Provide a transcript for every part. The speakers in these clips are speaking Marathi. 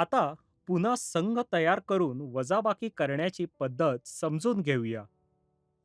आता पुन्हा संघ तयार करून वजाबाकी करण्याची पद्धत समजून घेऊया.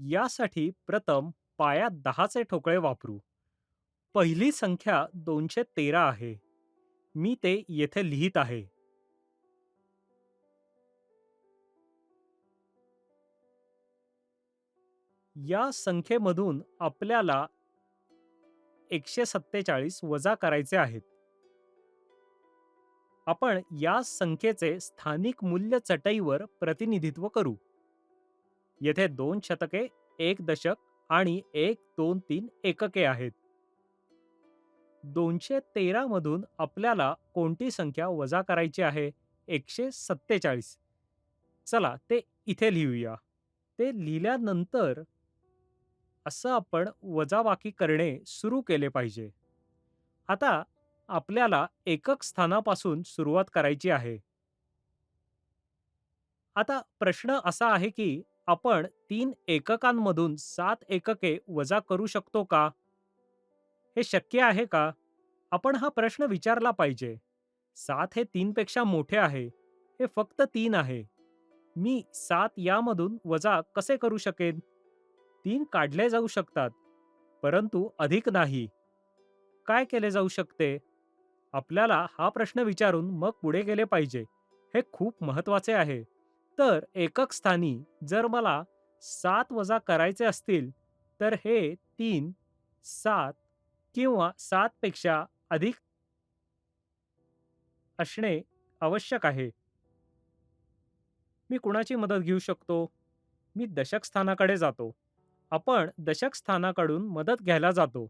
यासाठी प्रथम पायात 10चे ठोकळे वापरू. पहिली संख्या 213 आहे. मी ते येथे लिहित आहे. या संख्येमधून आपल्याला 147 वजा करायचे आहेत. आपण या संख्येचे स्थानिक मूल्य चटईवर प्रतिनिधित्व करू. येथे 2 शतके, 1 दशक आणि 1, 2, 3 एकके आहेत. 213 मधून आपल्याला कोणती संख्या वजा करायची आहे? 147. चला ते इथे लिहूया. ते लिहिल्यानंतर असं आपण वजाबाकी करणे सुरू केले पाहिजे. आता आपल्याला एकक स्थानापासून सुरुवात करायची आहे. आता प्रश्न असा आहे की आपण 3 एककांमधून 7 एकके वजा करू शकतो का? हे शक्य आहे का? आपण हा प्रश्न विचारला पाहिजे. 7 हे 3 पेक्षा मोठे आहे. हे फक्त 3 आहे. मी 7 यामधून वजा कसे करू शकेन? 3 काढले जाऊ शकतात, परंतु अधिक नाही. काय केले जाऊ शकते? आपल्याला हा प्रश्न विचारून मग पुढे गेले पाहिजे. हे खूप महत्वाचे आहे. तर एकक स्थानी जर मला 7 वजा करायचे असतील, तर हे 3, 7 किंवा 7 पेक्षा अधिक असणे आवश्यक आहे. मी कुणाची मदत घेऊ शकतो? मी दशक स्थानाकडे जातो. आपण दशक स्थानाकडून मदत घ्यायला जातो.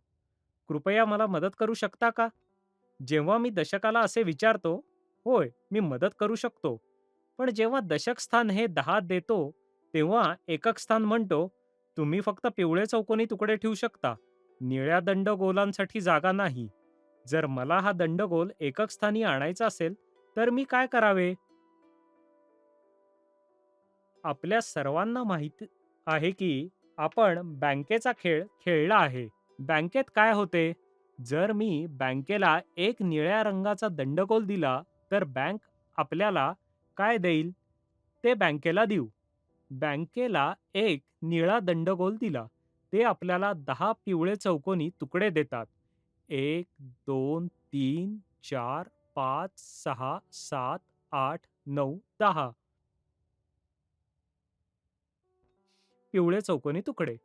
कृपया मला मदत करू शकता का? जेव्हा मी दशकाला असे विचारतो, होय, मी मदत करू शकतो. पण जेव्हा दशक स्थान हे 10 देतो, तेव्हा एकक स्थान म्हणतो, तुम्ही फक्त पिवळे चौकोनी तुकडे ठेवू शकता. निळ्या दंडगोलांसाठी जागा नाही. जर मला हा दंडगोल एकक स्थानी आणायचा असेल, तर मी काय करावे? आपल्या सर्वांना माहिती आहे की आपण बँकेचा खेळ खेळला आहे. बँकेत काय होते? जर मी बँकेला एक निळ्या रंगाचा दंडगोल दिला, तर बँक आपल्याला काय देईल? ते बँकेला देऊ. बँकेला एक निळा दंडगोल दिला. ते आपल्याला 10 पिवळे चौकोनी तुकडे देतात. 1, 2, 3, 4, 5, 6, 7, 8, 9, 10 पिवळे चौकोनी तुकडे.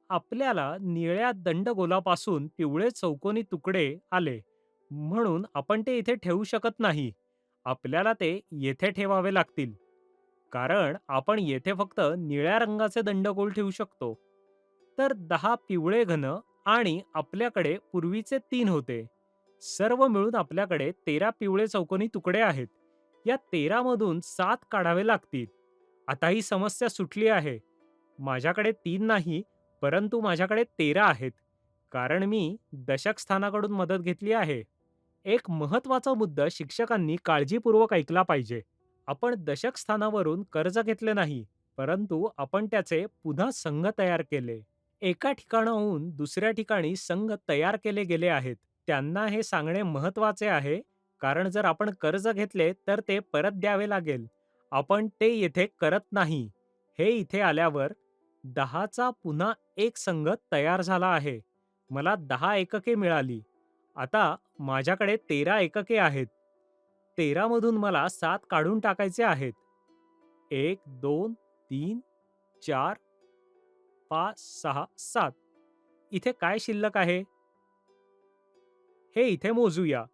आपल्याला निळ्या दंडगोलापासून पिवळे चौकोनी तुकडे आले, म्हणून आपण ते इथे ठेवू शकत नाही. आपल्याला ते येथे ठेवावे लागतील, कारण आपण येथे फक्त निळ्या रंगाचे दंडगोल ठेवू शकतो. तर 10 पिवळे घन आणि आपल्याकडे पूर्वीचे 3 होते. सर्व मिळून आपल्याकडे 13 पिवळे चौकोनी तुकडे आहेत. या 13 मधून 7 काढावे लागतील. आता ही समस्या सुटली आहे. माझ्याकडे 3 नाही, परंतु माझ्याकडे 13 आहेत, कारण मी दशक स्थानाकडून मदत घेतली आहे. एक महत्त्वाचा मुद्दा शिक्षकांनी काळजीपूर्वक ऐकला पाहिजे. आपण दशक स्थानावरून कर्ज घेतले नाही, परंतु आपण त्याचे पुन्हा संघ तयार केले. एका ठिकाणाहून दुसऱ्या ठिकाणी संघ तयार केले गेले आहेत. त्यांना हे सांगणे महत्त्वाचे आहे, कारण जर आपण कर्ज घेतले तर ते परत द्यावे लागेल. आपण ते येथे करत नाही. हे इथे आल्यावर 10चा पुन्हा एक संघ तयार झाला आहे. मला 10 एकके मिळाली. आता माझ्याकडे 13 एकके आहेत. 13 मधून मला 7 काढून टाकायचे आहेत. 1, 2, 3, 4, 5, 6, 7. इथे काय शिल्लक आहे? हे इथे मोजूया.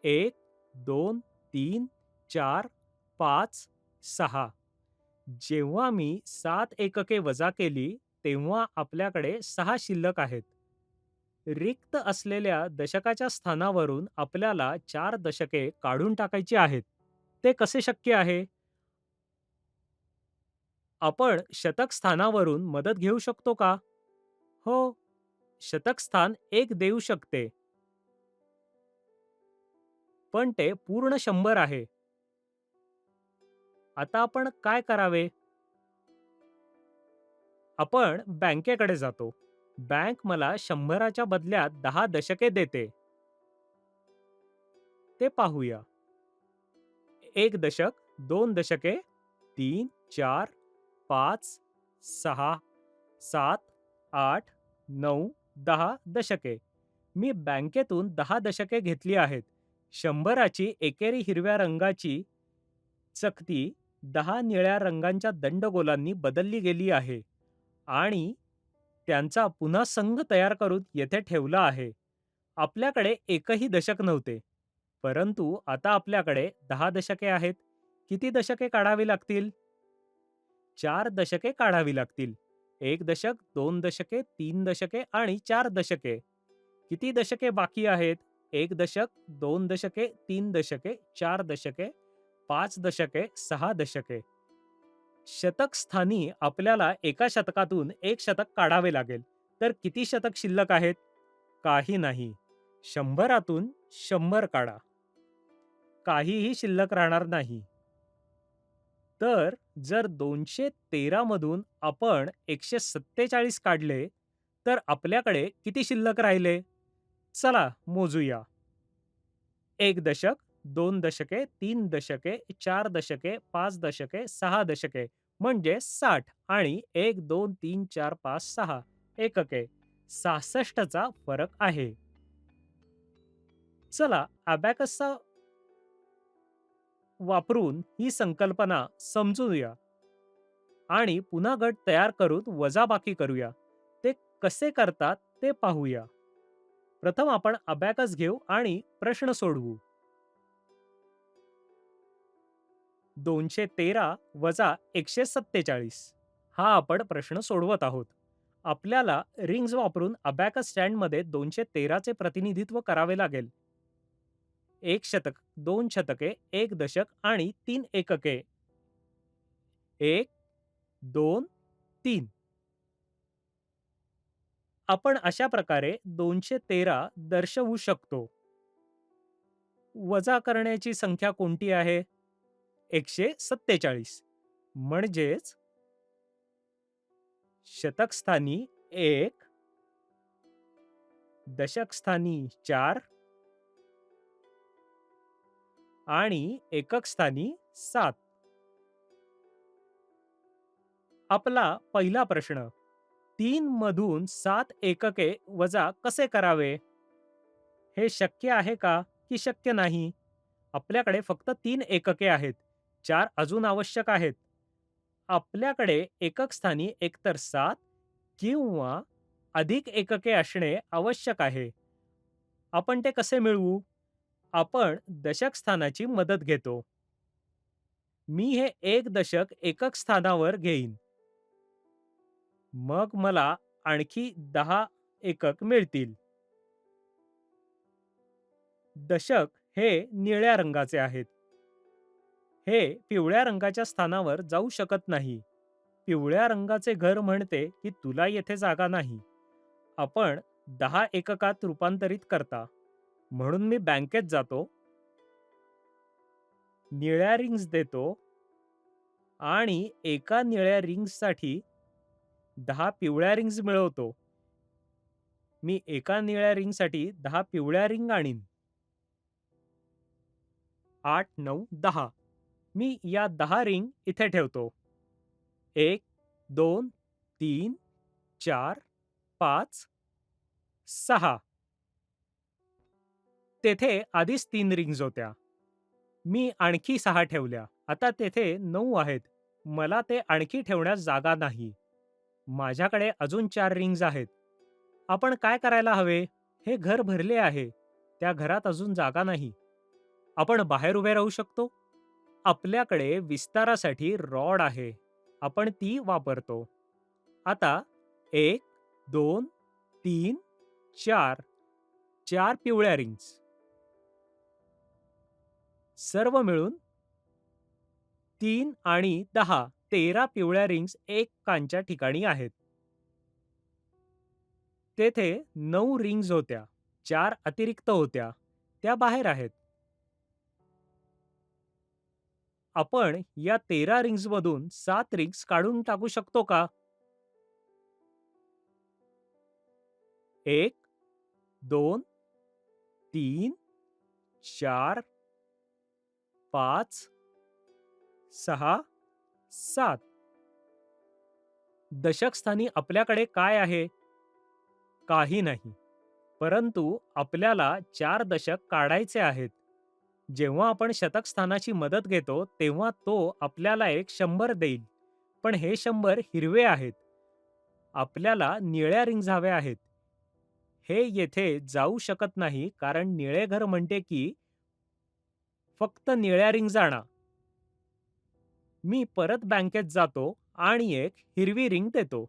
1, 2, 3, 4, 5, 6. जेव्हा मी 7 एकके वजा केली, तेव्हा आपल्याकडे 6 शिल्लक आहेत. रिक्त असलेल्या दशकाच्या स्थानावरून आपल्याला 4 दशके काढून टाकायची आहेत. ते कसे शक्य आहे? आपण शतक स्थानावरून मदत घेऊ शकतो का? हो, शतक स्थान एक देऊ शकते, पण ते पूर्ण 100 आहे. आता आपण काय करावे? आपण बँकेकडे जातो. बँक मला 100च्या बदल्यात 10 दशके देते. ते पाहूया. एक दशक, दोन दशके, 3, 4, 5, 6, 7, 8, 9, 10 दशके. मी बँकेतून 10 दशके घेतली आहेत. 100ची एकेरी हिरव्या रंगाची चकती 10 निळ्या रंगाच्या दंडगोलांनी बदलली गेली आहे आणि त्यांचा पुन्हा संघ तयार करून येथे ठेवला आहे. आपल्याकडे एकही दशक नव्हते, परंतु आता आपल्याकडे 10 दशके आहेत. किती दशके काढावी लागतील? 4 दशके काढावी लागतील. 1 दशक, 2 दशके, 3 दशके आणि 4 दशके. किती दशके बाकी आहेत? 1 दशक, 2 दशके, 3 दशके, 4 दशके, 5 दशके, 6 दशके. शतक स्थानी आपल्याला एका शतकातून एक शतक काढावे लागेल. तर किती शतक शिल्लक आहेत? काही नाही. 100तून 100 काढा. काहीही शिल्लक राहणार नाही. तर जर 213 मधून आपण 147 काढले, तर आपल्याकडे किती शिल्लक राहिले? चला मोजूया. 1 दशक, 2 दशके, 3 दशके, 4 दशके, 5 दशके, 6 दशके म्हणजे 60 आणि 1, 2, 3, 4, 5, 6 एकके. 66चा फरक आहे. चला अबॅकसचा वापरून ही संकल्पना समजूया आणि पुन्हा गट तयार करून वजाबाकी करूया. ते कसे करतात ते पाहूया. प्रथम आपण अबॅकस घेऊ आणि प्रश्न सोडवू. 213 वजा 147 हा आपण प्रश्न सोडवत आहोत. आपल्याला रिंग्ज वापरून अबॅकस स्टँडमध्ये 213चे प्रतिनिधित्व करावे लागेल. 1 शतक, 2 शतके, 1 दशक आणि 3 एकके. 1, 2, 3. आपण अशा प्रकारे 213 दर्शवू शकतो. वजा करण्याची संख्या कोणती आहे? 147. म्हणजेच शतक स्थानी 1, दशक स्थानी 4 आणि एकक स्थानी 7. आपला पहिला प्रश्न, 3 मधून 7 एकके वजा कसे करावे? हे शक्य आहे का की शक्य नाही? आपल्याकडे फक्त 3 एकके आहेत. 4 अजून आवश्यक आहेत. आपल्याकडे एकक स्थानी एकतर 7 किंवा अधिक एकके असणे आवश्यक आहे. आपण ते कसे मिळवू? आपण दशक स्थानाची मदत घेतो. मी हे 1 दशक एकक स्थानावर घेईन. मग मला आणखी 10 एकक मिळतील. दशक हे निळ्या रंगाचे आहेत. हे पिवळ्या रंगाच्या स्थानावर जाऊ शकत नाही. पिवळ्या रंगाचे घर म्हणते की तुला येथे जागा नाही. आपण 10 एककात रूपांतरित करता. म्हणून मी बँकेत जातो, निळ्या रिंग्स देतो आणि एका निळ्या रिंग्ससाठी 10 पिवळ्या रिंग्स मिळवतो. मी एका निळ्या रिंगसाठी 10 पिवळ्या रिंग आणीन. 8, 9, 10. मी या 10 रिंग इथे ठेवतो. 1, 2, 3, 4, 5, 6. तेथे आधीच 3 रिंग्ज होत्या. मी आणखी 6 ठेवल्या. आता तेथे 9 आहेत. मला ते आणखी ठेवण्यास जागा नाही. माझ्याकडे अजून 4 रिंग्ज आहेत. आपण काय करायला हवे? हे घर भरले आहे. त्या घरात अजून जागा नाही. आपण बाहेर उभे राहू शकतो. आपल्याकडे विस्तारासाठी रॉड आहे. आपण ती वापरतो. आता 1, 2, 3, 4. 4 पिवळ्या रिंग्स. सर्व मिळून 3 आणि 10, 13 पिवळ्या रिंग्स एकांच्या ठिकाणी आहेत. तेथे 9 रिंग्ज होत्या. 4 अतिरिक्त होत्या. त्या बाहेर आहेत. आपण या 13 रिंग्जमधून 7 रिंग्ज काढून टाकू शकतो का? 1, 2, 3, 4, 5, 6, 7. दशक स्थानी आपल्याकडे काय आहे? काही नाही. परंतु आपल्याला 4 दशक काढायचे आहेत. जेव्हा आपण शतक स्थानाची मदत घेतो, तेव्हा तो आपल्याला एक 100 देईल. पण हे 100 हिरवे आहेत. आपल्याला निळ्या रिंग्ज हव्या आहेत. हे येथे जाऊ शकत नाही कारण निळे घर म्हणते की फक्त निळ्या रिंग्ज आणा. मी परत बँकेत जातो आणि एक हिरवी रिंग देतो.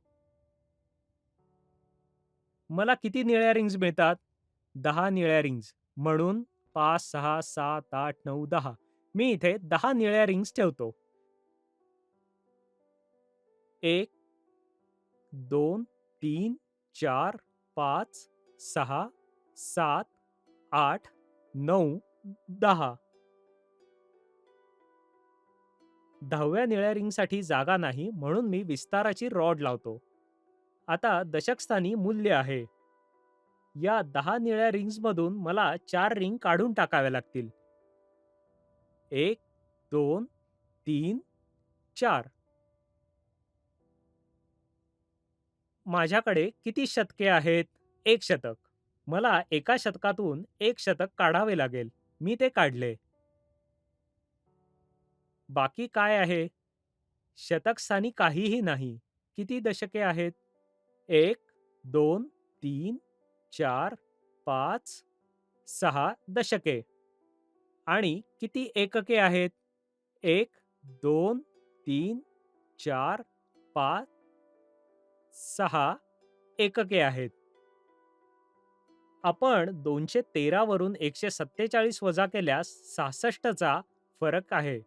मला किती निळ्या रिंग्ज मिळतात? 10 निळ्या रिंग्ज. म्हणून 5, 6, 7, 8, 9, 10. मी इथे 10 निळ्या रिंग्ज ठेवतो. 1, 2, 3, 4, 5, 6, 7, 8, 9, 10. 10व्या निळ्या रिंगसाठी जागा नाही म्हणून मी विस्ताराची रॉड लावतो. आता दशकस्थानी मूल्य आहे. या 10 निळ्या रिंग्जमधून मला 4 रिंग काढून टाकाव्या लागतील. 1, 2, 3, 4. माझ्याकडे किती शतके आहेत? 1 शतक. मला एका शतकातून 1 शतक काढावे लागेल. मी ते काढले. बाकी काय आहे? शतकस्थानी काहीही नाही. किती दशके आहेत? 1, 2, 3, 4, 5, 6 दशके. आणि किती एकके आहेत? 1, 2, 3, 4, 5, 6 एकके आहेत. आपण 213 वरून 147 वजा केल्यास 66 फरक आहे.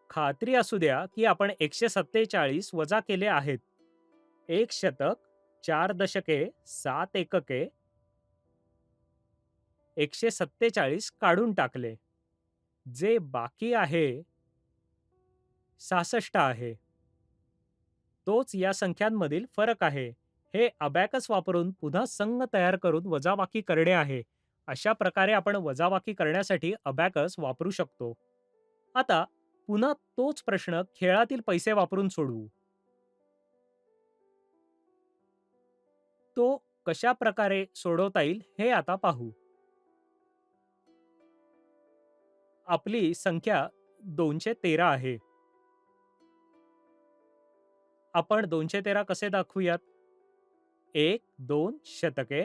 खात्री असू द्या की आपण 147 वजा केले आहेत. 1 शतक, 4 दशके, 7 एकके, 147 काढून टाकले. जे बाकी आहे 66 आहे. तोच या संख्यांमधील फरक आहे. हे अबॅकस वापरून पुन्हा संघ तयार करून वजाबाकी करणे आहे. अशा प्रकारे आपण वजाबाकी करण्यासाठी अबॅकस वापरू शकतो. आता पुन्हा तोच प्रश्न खेळातील पैसे वापरून सोडवू. तो कशा प्रकारे सोडवता येईल हे आता पाहू. आपली संख्या 213 आहे. आपण 213 कसे दाखवूयात? 1, 2 शतके,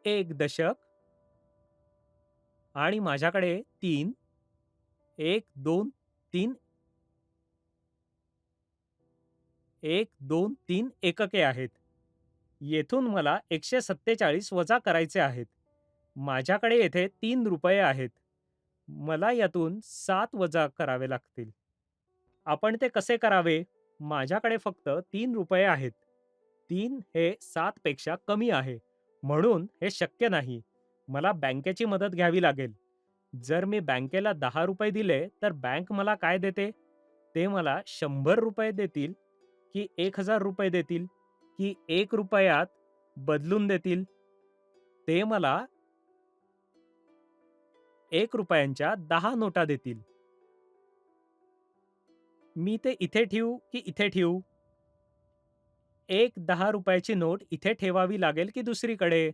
1 दशक आणि माझ्याकडे 3, 1, 2, 3, 1, 2, 3 एकके आहेत. येथून मला 147 वजा करायचे आहेत. माझ्याकडे येथे 3 रुपये आहेत. मला यातून 7 वजा करावे लागतील. आपण ते कसे करावे? माझ्याकडे फक्त 3 रुपये आहेत. 3 हे 7 पेक्षा कमी आहे. म्हणून हे शक्य नाही. मला बँकेची मदत घ्यावी लागेल. जर मी बँकेला 10 रुपये दिले तर बँक मला काय देते? ते मला 100 रुपये देतील की 1000 रुपये देतील की 1 रुपयात बदलून देतील? ते मला 1 रुपयांच्या 10 नोटा देतील. मी ते इथे ठेवू की इथे ठेवू? एक 10 रुपयाची नोट इथे ठेवावी लागेल की दुसरीकडे?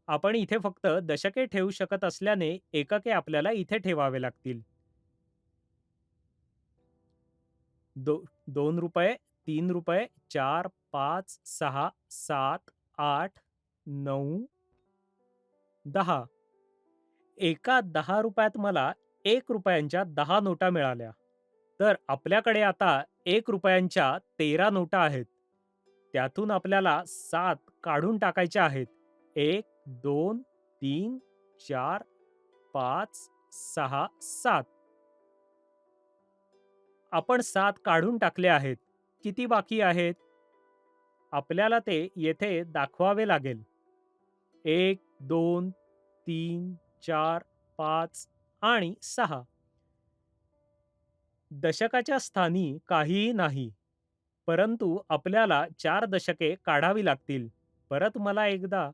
आपण इथे फक्त दशके ठेवू शकत असल्याने एकके आपल्याला इथे ठेवावे लागतील. 2 रुपये, 3 रुपये, 4, 5, 6, 7, 8, 9, 10. एका 10 रुपयात मला 1 रुपयांच्या 10 नोटा मिळाल्या. तर आपल्याकडे आता 1 रुपयांच्या 13 नोटा आहेत. त्यातून आपल्याला 7 काढून टाकायच्या आहेत. 1, 2, 3, 4, 5, 6, 7. आपण 7 काढून टाकले आहेत. किती बाकी आहेत? आपल्याला ते येथे दाखवावे लागेल. 1, 2, 3, 4, 5 आणि 6. दशकाच्या स्थानी काहीही नाही. परंतु आपल्याला 4 दशके काढावी लागतील. परत मला एकदा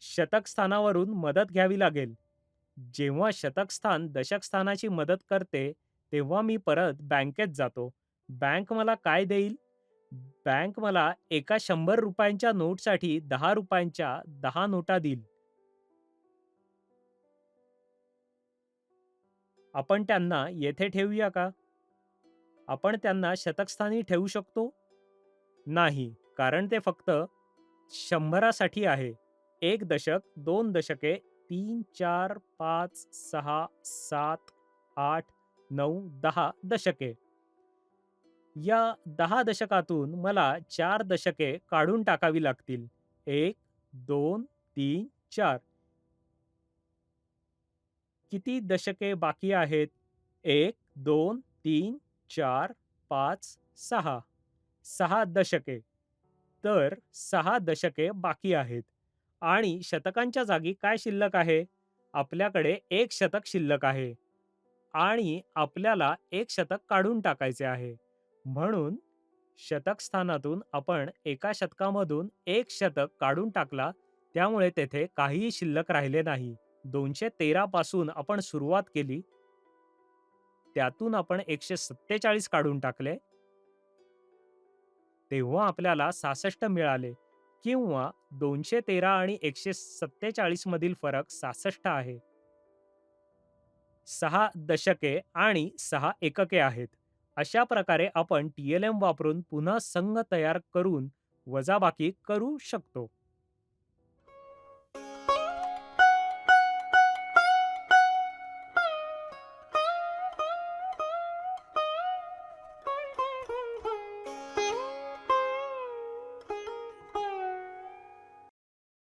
शतक स्थानावरून मदत घ्यावी लागेल. जेव्हा शतक स्थान दशक स्थानाची मदत करते, तेव्हा मी परत बँकेत जातो. बँक मला काय देईल? बँक मला एका ₹100 नोटसाठी ₹10 10 नोटा देईल. आपण त्यांना येथे ठेवूया का? आपण त्यांना शतकस्थानी ठेवू शकतो? नाही, कारण ते फक्त 100साठी आहे. 1 दशक, 2 दशके, 3, 4, 5, 6, 7, 8, 9, 10 दशके. या 10 दशकातून मला 4 दशके काढून टाकावी लागतील. 1, 2, 3, 4. किती दशके बाकी आहेत? 1, 2, 3, 4, 5, 6. 6 दशके. तर 6 दशके बाकी आहेत. आणि शतकांच्या जागी काय शिल्लक आहे? आपल्याकडे 1 शतक शिल्लक आहे. आणि आपल्याला 1 शतक काढून टाकायचे आहे. म्हणून शतक स्थानातून आपण एका शतकामधून 1 शतक काढून टाकला, त्यामुळे तेथे काहीही शिल्लक राहिले नाही. 213 पासून आपण सुरुवात केली, त्यातून आपण 147 काढून टाकले, तेव्हा आपल्याला 66 मिळाले, किंवा 213 आणि 147 मधील फरक 66 आहे. 6 दशके आणि 6 एकके आहेत. अशा प्रकारे आपण TLM वापरून पुन्हा संघ तयार करून वजाबाकी करू शकतो.